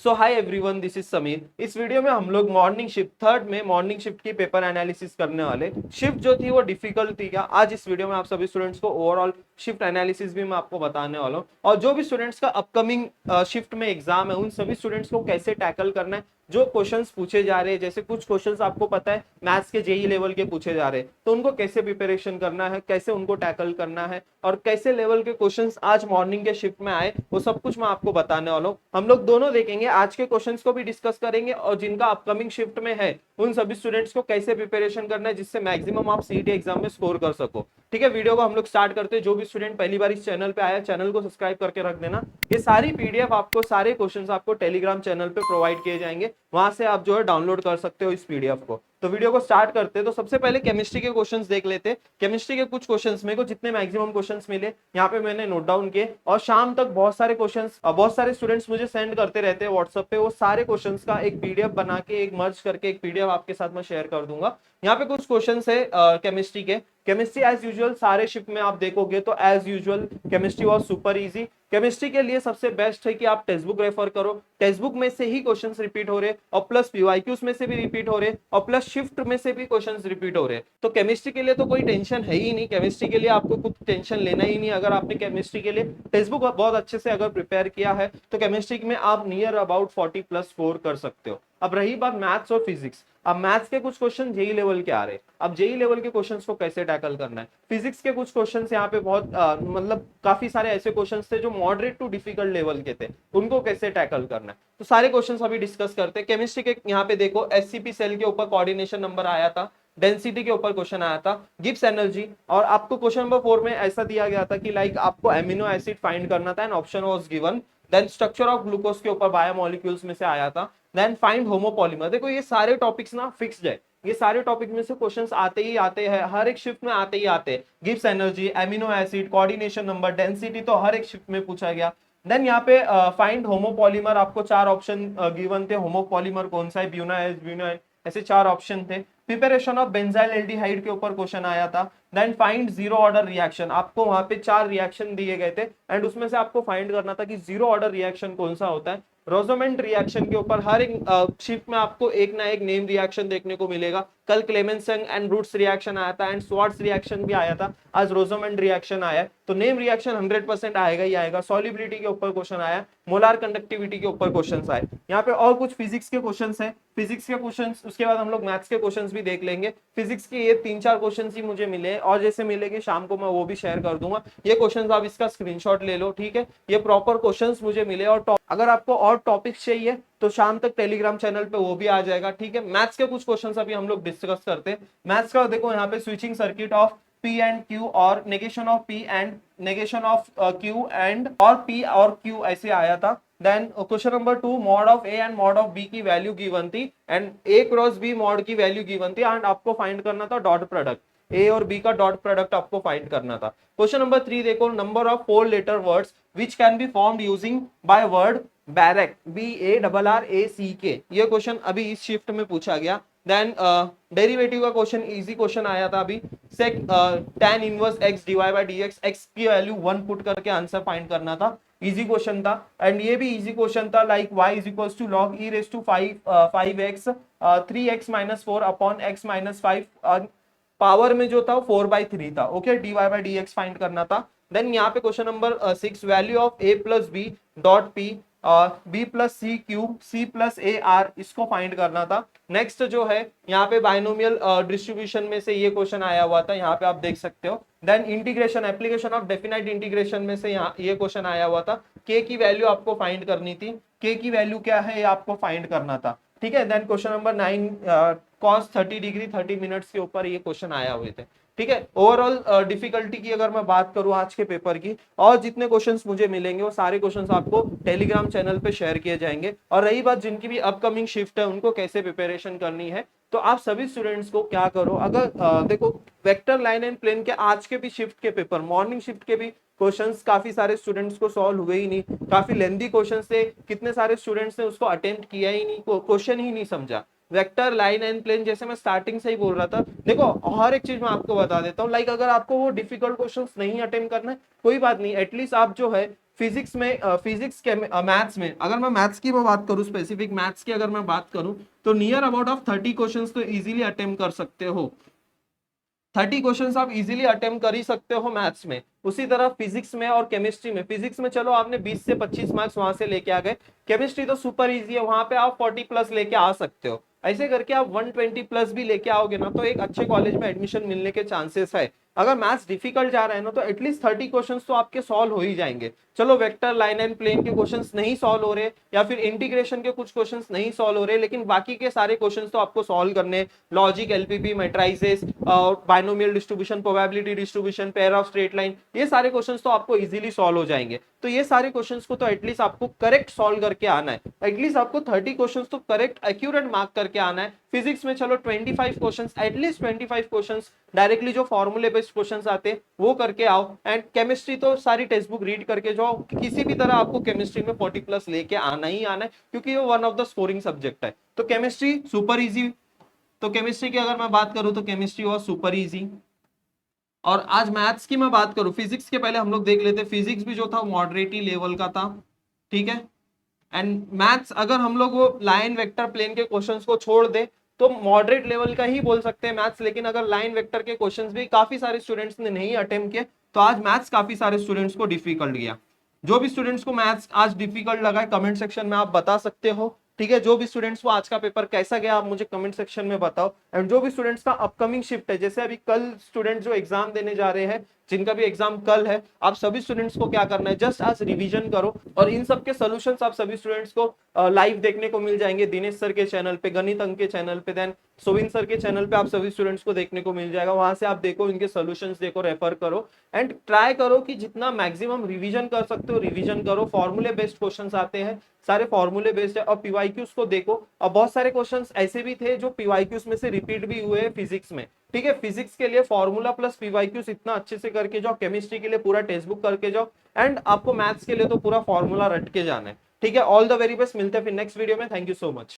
So hi everyone, this is Sameer. इस video में हम लोग मॉर्निंग शिफ्ट थर्ड में मॉर्निंग शिफ्ट की पेपर एनालिसिस करने वाले। शिफ्ट जो थी वो डिफिकल्ट थी क्या? आज इस वीडियो में आप सभी स्टूडेंट्स को ओवरऑल शिफ्ट एनालिसिस भी मैं आपको बताने वाला हूँ, और जो भी स्टूडेंट्स का अपकमिंग शिफ्ट में एग्जाम है उन सभी स्टूडेंट्स को कैसे टैकल करना है। जो क्वेश्चंस पूछे जा रहे हैं, जैसे कुछ क्वेश्चंस आपको पता है मैथ्स के जेई लेवल के पूछे जा रहे हैं, तो उनको कैसे प्रिपरेशन करना है, कैसे उनको टैकल करना है, और कैसे लेवल के क्वेश्चंस आज मॉर्निंग के शिफ्ट में आए, वो सब कुछ मैं आपको बताने वाला हूँ। हम लोग दोनों देखेंगे, आज के क्वेश्चंस को भी डिस्कस करेंगे और जिनका अपकमिंग शिफ्ट में है उन सभी स्टूडेंट्स को कैसे प्रिपरेशन करना है जिससे मैक्सिमम आप सीईटी एग्जाम में स्कोर कर सको। ठीक है, वीडियो को हम लोग स्टार्ट करते हैं। जो भी स्टूडेंट पहली बार इस चैनल पे आया, चैनल को सब्सक्राइब करके रख देना। ये सारी पीडीएफ आपको, सारे क्वेश्चंस आपको टेलीग्राम चैनल पे प्रोवाइड किए जाएंगे, वहां से आप जो है डाउनलोड कर सकते हो इस पीडीएफ को। तो वीडियो को स्टार्ट करते हैं। तो सबसे पहले केमिस्ट्री के क्वेश्चंस देख लेते हैं। केमिस्ट्री के कुछ क्वेश्चंस मेरे को जितने मैक्सिमम क्वेश्चंस मिले यहाँ पे मैंने नोट डाउन किए, और शाम तक बहुत सारे क्वेश्चंस बहुत सारे स्टूडेंट्स मुझे सेंड करते रहते हैं व्हाट्सएप पे। वो सारे क्वेश्चंस का एक पीडीएफ बना के, एक मर्ज करके एक पीडीएफ आपके साथ मैं शेयर कर दूंगा। यहाँ पे कुछ क्वेश्चंस है केमिस्ट्री के। केमिस्ट्री एज यूजुअल सारे शिफ्ट में आप देखोगे तो as usual chemistry was super easy. Chemistry के लिए सबसे बेस्ट है कि आप टेक्स्ट बुक रेफर करो। टेक्स्ट बुक में से ही क्वेश्चंस रिपीट हो रहे, और प्लस पीवाईक्यूज में से भी रिपीट हो रहे, और प्लस शिफ्ट में से भी क्वेश्चंस रिपीट हो रहे। तो केमिस्ट्री के लिए तो कोई टेंशन है ही नहीं, केमिस्ट्री के लिए आपको कुछ टेंशन लेना ही नहीं। अगर आपने केमिस्ट्री के लिए टेक्स्ट बुक बहुत अच्छे से अगर प्रिपेयर किया है तो केमिस्ट्री में आप नियर अबाउट 40+ स्कोर कर सकते हो। अब रही बात मैथ्स और फिजिक्स। अब मैथ्स के कुछ क्वेश्चन जेई लेवल के आ रहे हैं। अब जेई लेवल के क्वेश्चंस को कैसे टैकल करना है। फिजिक्स के कुछ क्वेश्चंस यहाँ पे बहुत मतलब काफी सारे ऐसे क्वेश्चंस थे जो मॉडरेट टू डिफिकल्ट लेवल के थे, उनको कैसे टैकल करना है। तो सारे क्वेश्चंस अभी डिस्कस करते हैं। केमिस्ट्री के यहाँ पे देखो, एससीपी सेल के ऊपर कोऑर्डिनेशन नंबर आया था, डेंसिटी के ऊपर क्वेश्चन आया था, गिब्स एनर्जी, और आपको क्वेश्चन नंबर 4 में ऐसा दिया गया था कि लाइक आपको एमिनो एसिड फाइंड करना था and option was given. Then structure of glucose के ऊपर बायोमोलिक्यूल्स में से आया था। Then find homopolymer. देखो ये सारे टॉपिक्स ना फिक्स्ड है, ये सारे टॉपिक में से क्वेश्चंस आते ही आते हैं, हर एक शिफ्ट में आते ही आते हैं। Gibbs energy, amino acid, coordination number, density तो हर एक शिफ्ट में पूछा गया। देन यहाँ पे फाइंड होमोपॉलीमर, आपको 4 ऑप्शन गिवन थे। होमोपॉलीमर कौन सा है, ब्यूनाइल, ब्यूनाइल, ऐसे 4 ऑप्शन थे। प्रिपरेशन ऑफ बेंजाइल एल्डिहाइड के ऊपर क्वेश्चन आया था। Then find zero order reaction, आपको वहां पे 4 रिएक्शन दिए गए थे एंड उसमें से आपको फाइंड करना था कि जीरो ऑर्डर रिएक्शन कौन सा होता है। रोजोमेंट रिएक्शन के ऊपर हर एक शिफ्ट में आपको एक ना एक नेम रिएक्शन देखने को मिलेगा। कल क्लेमेंसन एंड रूट्स रिएक्शन आया था एंड स्वार्ट्स रिएक्शन भी आया था, आज रोजोमेंट रिएक्शन आया है। तो नेम रिएक्शन 100% आएगा ही आएगा। सॉल्युबिलिटी के ऊपर क्वेश्चन आया, मोलार कंडक्टिविटी के ऊपर क्वेश्चन आए। यहाँ पे और कुछ फिजिक्स के क्वेश्चन है, फिजिक्स के क्वेश्चन, उसके बाद हम लोग मैथ्स के क्वेश्चन भी देख लेंगे। फिजिक्स के ये 3-4 क्वेश्चन ही मुझे मिले, और जैसे मिलेंगे शाम को मैं वो भी शेयर कर दूंगा। ये क्वेश्चन आप इसका स्क्रीनशॉट ले लो, ठीक है। ये प्रॉपर क्वेश्चन मुझे मिले, और अगर आपको और टॉपिक्स चाहिए तो शाम तक टेलीग्राम चैनल पे वो भी आ जाएगा, ठीक है। मैथ्स के कुछ क्वेश्चंस अभी हम लोग डिस्कस करते हैं। मैथ्स का देखो यहाँ पे switching circuit of P and Q और negation of P and negation of Q and और P और Q ऐसे आया था। Then question number 2, mod of A and mod of B की वैल्यू गिवन थी and A cross B mod की value given थी एंड आपको फाइंड करना था डॉट प्रोडक्ट, ए और बी का डॉट प्रोडक्ट आपको फाइंड करना था। क्वेश्चन नंबर 3 देखो, number of 4 letter words which can be formed using by word barrack, BARRACK। ये क्वेश्चन अभी इस शिफ्ट में पूछा गया। देन डेरिवेटिव का क्वेश्चन, इजी क्वेश्चन आया था अभी। Sec tan inverse x divide by dx, x की वैल्यू 1 पुट करके आंसर फाइंड करना था, इजी क्वेश्चन था। एंड ये भी इजी क्वेश्चन था, like y is equals to log e raise to 5x 3x minus 4 upon x minus 5, power में जो था 4/3 था, okay. dy by dx find करना था। देन यहाँ पे question number 6, value of a plus b dot p b plus c cube c plus a r, इसको find करना था। नेक्स्ट जो है यहाँ पे बाइनोमियल डिस्ट्रीब्यूशन में से ये क्वेश्चन आया हुआ था, यहाँ पे आप देख सकते हो। Then integration, application of definite integration में से यहाँ ये क्वेश्चन आया हुआ था। k की वैल्यू आपको फाइंड करनी थी, k की वैल्यू क्या है ये आपको फाइंड करना था, ठीक है। Then question number 9, cos 30 degree 30 minutes के ऊपर ये क्वेश्चन आया हुए थे, ठीक है। ओवरऑल डिफिकल्टी की अगर मैं बात करूं आज के पेपर की, और जितने क्वेश्चंस मुझे मिलेंगे वो सारे क्वेश्चंस आपको टेलीग्राम चैनल पे शेयर किए जाएंगे। और रही बात जिनकी भी अपकमिंग शिफ्ट है उनको कैसे प्रिपरेशन करनी है, तो आप सभी स्टूडेंट्स को क्या करो, अगर देखो वेक्टर लाइन एंड प्लेन के आज के भी शिफ्ट के पेपर, मॉर्निंग शिफ्ट के भी क्वेश्चंस काफी सारे स्टूडेंट्स को सॉल्व हुए ही नहीं, काफी लेंथी क्वेश्चंस थे, कितने सारे स्टूडेंट्स ने उसको अटेम्प्ट किया ही नहीं, क्वेश्चन ही नहीं समझा। वेक्टर लाइन एंड प्लेन, जैसे मैं स्टार्टिंग से ही बोल रहा था, देखो हर एक चीज मैं आपको बता देता हूँ। लाइक अगर आपको वो डिफिकल्ट क्वेश्चंस नहीं अटेम्प्ट करना है, कोई बात नहीं, एटलीस्ट आप जो है फिजिक्स में फिजिक्स के मैथ्स में, अगर मैं मैथ्स की बात करूं, स्पेसिफिक मैथ्स की अगर मैं बात करूं, तो नियर अबाउट ऑफ 30 क्वेश्चंस तो इजीली अटेम्प्ट कर सकते हो। 30 क्वेश्चंस आप इजीली अटेम्प्ट कर ही सकते हो मैथ्स में। उसी तरह फिजिक्स में और केमिस्ट्री में, फिजिक्स में चलो आपने 20 से 25 मार्क्स वहां से लेके आ गए, केमिस्ट्री तो सुपर इजी है, वहां पे आप 40 प्लस लेके आ सकते हो। ऐसे करके आप 120 प्लस भी लेके आओगे ना, तो एक अच्छे कॉलेज में एडमिशन मिलने के चांसेस है। अगर मैथ्स डिफिकल्ट जा रहा है ना, तो एटलीस्ट 30 क्वेश्चंस तो आपके सॉल्व हो ही जाएंगे। चलो वेक्टर, लाइन एंड प्लेन के क्वेश्चंस नहीं सॉल्व हो रहे, या फिर इंटीग्रेशन के कुछ क्वेश्चंस नहीं सॉल्व हो रहे, लेकिन बाकी के सारे क्वेश्चंस तो आपको सॉल्व करने, logic, LPP, matrices, binomial distribution, probability distribution, pair of straight line, ये सारे क्वेश्चंस तो आपको इजीली सॉल्व हो जाएंगे। तो ये सारे क्वेश्चंस को तो एटलीस्ट आपको करेक्ट सॉल्व करके आना है। एटलीस्ट आपको 30 क्वेश्चंस तो करेक्ट एक्यूरेट मार्क करके आना है। फिजिक्स में चलो 25 क्वेश्चंस, एटलीस्ट 25 क्वेश्चंस डायरेक्टली जो फॉर्मूले बेस्ड क्वेश्चंस आते हैं वो करके आओ। एंड केमिस्ट्री तो सारी टेक्स्ट बुक रीड करके जाओ, किसी भी तरह आपको केमिस्ट्री में 40 प्लस लेके आना ही आना है, क्योंकि ये one of the scoring subject है। तो केमिस्ट्री सुपर इजी। तो केमिस्ट्री की अगर मैं बात करूं तो केमिस्ट्री वॉज सुपर इजी। और आज मैथ्स की मैं बात करूं, फिजिक्स के पहले हम लोग देख लेते, फिजिक्स भी जो था मॉडरेट ही लेवल का था, ठीक है। एंड मैथ्स अगर हम लोग वो लाइन वेक्टर प्लेन के क्वेश्चंस को छोड़ दे तो मॉडरेट लेवल का ही बोल सकते हैं मैथ्स। लेकिन अगर लाइन वेक्टर के क्वेश्चंस भी काफी सारे स्टूडेंट्स ने नहीं अटेम्प्ट किए, तो आज मैथ्स काफी सारे स्टूडेंट्स को डिफिकल्ट गया। जो भी स्टूडेंट्स को मैथ्स आज डिफिकल्ट लगा है, कमेंट सेक्शन में आप बता सकते हो, ठीक है। जो भी स्टूडेंट्स को आज का पेपर कैसा गया आप मुझे कमेंट सेक्शन में बताओ। एंड जो भी स्टूडेंट्स का अपकमिंग शिफ्ट है, जैसे अभी कल स्टूडेंट जो एग्जाम देने जा रहे हैं, जिनका भी एग्जाम कल है, आप सभी स्टूडेंट्स को क्या करना है, जस्ट आज रिवीजन करो। और इन सब के सॉल्यूशंस आप सभी स्टूडेंट्स को लाइव देखने को मिल जाएंगे दिनेश सर के चैनल पे, गणित अंक के चैनल पे, देन सोविन सर के चैनल पे आप सभी स्टूडेंट्स को देखने को मिल जाएगा। वहां से आप देखो, इनके सॉल्यूशंस देखो, रेफर करो एंड ट्राई करो कि जितना मैक्सिमम रिवीजन कर सकते हो रिवीजन करो। फॉर्मूले बेस्ड क्वेश्चंस आते हैं, सारे फॉर्मूले बेस्ड है। और पीवाईक्यूज को देखो, और बहुत सारे क्वेश्चंस ऐसे भी थे जो पीवाईक्यूज में से रिपीट भी हुए फिजिक्स में, ठीक है। फिजिक्स के लिए फॉर्मूला प्लस पीवाईक्यूज इतना अच्छे से करके जाओ, केमिस्ट्री के लिए पूरा टेक्स्ट बुक करके जाओ, एंड आपको मैथ्स के लिए तो पूरा फॉर्मूला रट के जाना है, ठीक है। ऑल द वेरी बेस्ट, मिलते हैं फिर नेक्स्ट वीडियो में। Thank you so much.